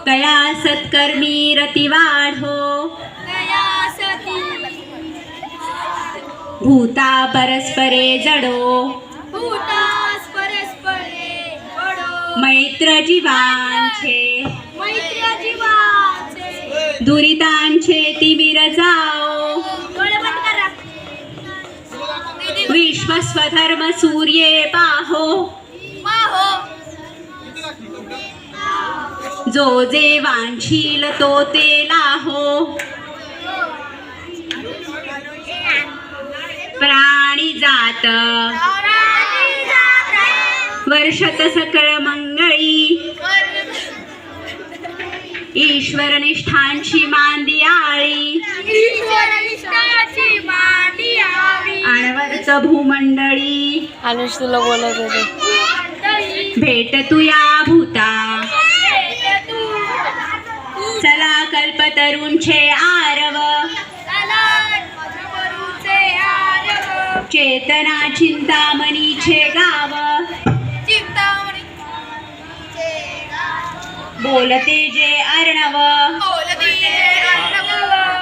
तया सत्कर्मी रती वाढो भूता परस्परे जडो मैत्र जीवांचे दुरितांचे तिमिर जाओ विश्व स्वधर्म सूर्ये पाहो जो जे वांछील तो ते लाहो प्राणी जात वर्षत सकळ मंगळी ईश्वर निष्ठांची मांदियाळी आणवरच भूमंडळी अनुष तुला बोलत होते भेट तू या भूता चला कल्पतरूंचे आरव चेतना चिंतामणीचे गाव बोलते जे अर्णव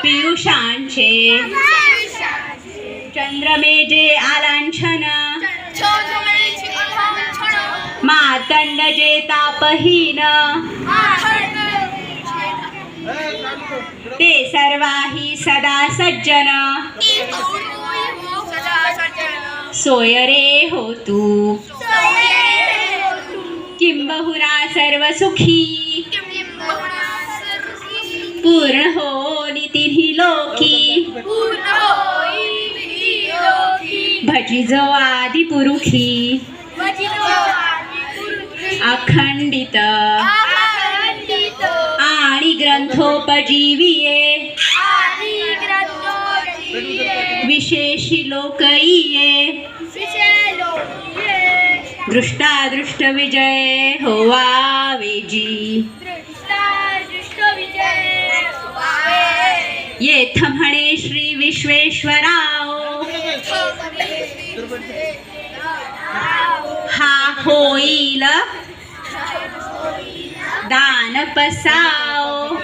पियुषांचे चंद्रमे जे आलांछन मातंड जे तापहीन ते सर्वाही सदा सज्जन सोय रे हो तू किंबहुना सर्व सुखी पूर्ण हो नितिही लोकी भजिजो आदि पुरुखी अखंडित आणि ग्रंथोपजीविये विशेषी लोकईये दृष्टादृष्ट विजय होवा वेजी येथ म्हणे श्री विश्वेश्वराव हा होईल दान पसाव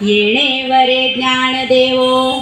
येणे वरे ज्ञान देवो